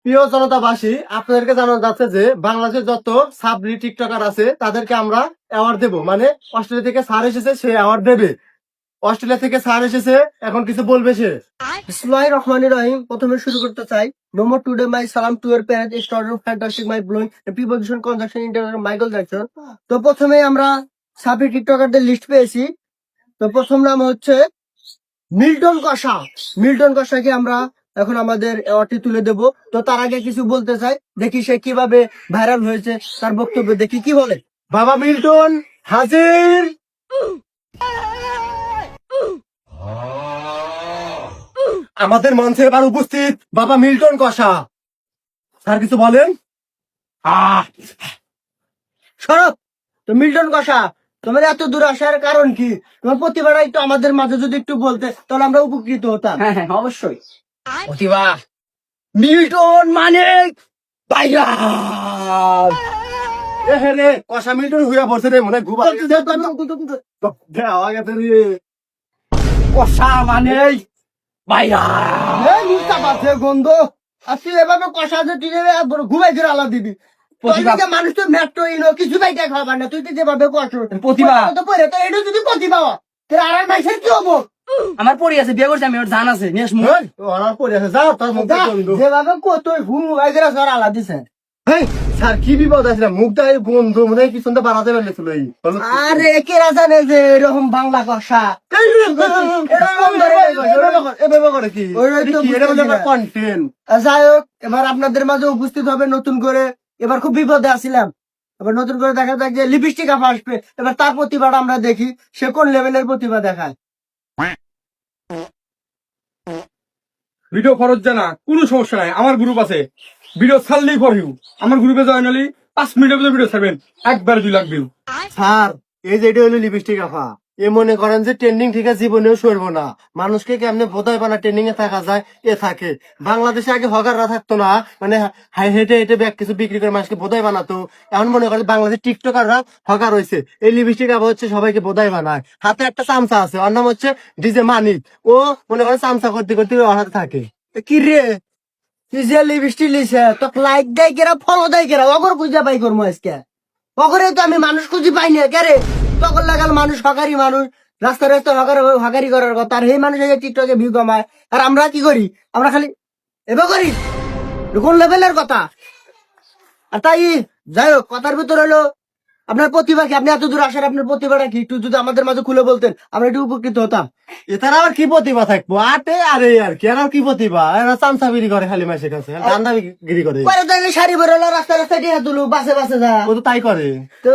প্রিয় জনতাবাসী, আপনাদেরকে জানানো যাচ্ছে যে বাংলাদেশের যত সাবরি টিকটকার আছে তাদেরকে আমরা অ্যাওয়ার্ড দেব। মানে অস্ট্রেলিয়া থেকে স্যার এসেছে, সে অ্যাওয়ার্ড দেবে। অস্ট্রেলিয়া থেকে স্যার এসেছে, এখন কিছু বলবে সে। বিসমিল্লাহির রহমানির রহিম। প্রথমে শুরু করতে চাই, নম্বর টুডে মাই সালাম to your parent start of fantastic my blowing preposition conjunction internal Michael Jackson. তো প্রথমে আমরা সাবরি টিকটকারদের লিস্ট পেয়েছি। তো প্রথম নাম হচ্ছে মিল্টন কষা। মিল্টন কষাকে আমরা এখন আমাদের অ্যাওয়ার্ডটি তুলে দেব। তো তার আগে কিছু বলতে চাই, দেখি সে কিভাবে ভাইরাল হয়েছে, তার বক্তব্য দেখি কি বলে। বাবা মিল্টন হাজির। আমাদের মঞ্চে এবার উপস্থিত বাবা মিল্টন কষা। স্যার কিছু বলেন। সরব। তো মিল্টন কষা, তোমার এত দূর আসার কারণ কি? তোমার প্রতিভাটা একটু আমাদের মাঝে যদি একটু বলতে, তাহলে আমরা উপকৃত হতাম। হ্যাঁ হ্যাঁ অবশ্যই। প্রতিভা মিল্টন মানে ভাইরাল। রে কষা মিল্টন হুইয়া পড়ছে রে, মনে হয় ঘুম দেওয়া গেছে রে। কষা মানে ভাইরাল। গন্ধ আর তুই এভাবে কষা যে তুই ঘুমাই করে আলা দিবি। প্রতিভা মানুষ তো মেট্রো ইনো কিছু বাইটা খাবার না, তুই তো যেভাবে কষ্ট প্রতিভা তো পরে তো এটা যদি প্রতিভা হয়, তোর আর মাইসের কি হবো? আমার পরি আছে, বিয়ে করছি আমি, ওর জান আছে। নেস মুখ এই, ওরা পড়ে আছে, যাও তার মুখে গন্ধ। যেভাবে কত ঘুমাই করে সর আলা দিছে। হেই, স্যার কি বিপদ আছে? মুখটা গন্ধ, মনে হয় পিছনটা বাড়াতে পারলেছিল। আরে কেরা জানে যে এরকম বাংলা কষা এভাবে করে কি? ওরাই তো কি, এটা বলে বুঝতেছি না। কন্টেন্ট। যাই হোক, এবার আপনাদের মাঝে উপস্থিত হবে নতুন করে। এবার খুব বিপদে আছিলাম, এবার নতুন করে দেখা যাক যে লিপস্টিক আফা আসবে। এবার তার প্রতিভাটা আমরা দেখি, সে কোন লেভেলের প্রতিভা দেখায়। ভিডিও খরচ জানা কোনো সমস্যা নাই, আমার গ্রুপ আছে। ভিডিও ছাড়লেই ফর ইউ, আমার গ্রুপে জয়েন হলি 5 মিনিটের ভিতরে ভিডিও ছাড়বেন, একবার 2 লাখ ভিউ। স্যার এই যে এটা হলো লিপস্টিক আফা, এ মনে করেন যে ট্রেন্ডিং ঠিক আছে, জীবনেও সরবো না। মানুষকে কেমনে বোধায় বানা ট্রেন্ডিং এ থাকা যায় এ থাকে। বাংলাদেশে আগে হকাররা থাকতো না, মানে হেঁটে হেঁটে ব্যাগ কিছু বিক্রি করে মানুষকে বোধায় বানাতো। এখন মনে করেন বাংলাদেশের টিকটকাররা হকার হয়েছে। এই লিপস্টিক আফা হচ্ছে সবাইকে বোধায় বানায়। হাতে একটা চামচা আছে, ওর নাম হচ্ছে ডিজে মানিক। ও মনে করেন চামচা করতে করতে ওর হাতে থাকে। কি রে, তুই যে লিপস্টিক লিছে তো লাইক দেয় কেরা, ফলো দেয় কেরা, অগর খুঁজে পাই করবো আজকে। অগরে তো আমি মানুষ খুঁজি পাই না কে রে। তখন লাগাল মানুষ হকারি মানুষ, রাস্তায় রাস্তায় হকারি করার কথা। আর এই মানুষ এই টিকটকে ভিউ কমায়, আর আমরা কি করি? আমরা খালি এবার করি। কোন লেভেলের কথা? আর তাই যাই হোক, কথার ভিতর হলো আপনার প্রতিভা কি? আপনি এত দূর আসার আপনার প্রতিভাটা কি? একটু যদি আমাদের মাঝে খুলে বলতেন, আমরা একটু উপকৃত হতাম। এছাড়া আর কি প্রতিভা থাকবো? আটে আরে আর কি, আর কি প্রতিভা? এরা চামচাগিরি করে খালি মাসের কাছে, দান্দাগিরি করে। পরে তো আমি শাড়ি বেরোলো, রাস্তায় রাস্তায় টিয়া তুলু, বাসে বাসে যা। ও তো তাই করে। তো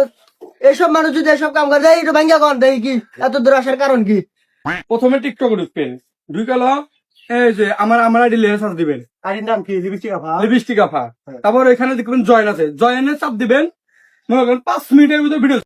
এইসব মানুষ যদি এসব কাম করে, দেয় একটু ভাঙ্গা কর, দেয় কি এত দূর আসার কারণ কি? প্রথমে টিকটক ঢুকবেন, ঢুকালো এই যে আমার আইডি লেসার্চ দিবেন, আর এর নাম কি? লিপস্টিক আফা। লিপস্টিক আফা। তারপর এখানে দেখবেন জয়েন আছে, জয়েনে চাপ দিবেন। মনে করেন 5 মিনিটের ভিতরে ভিডিও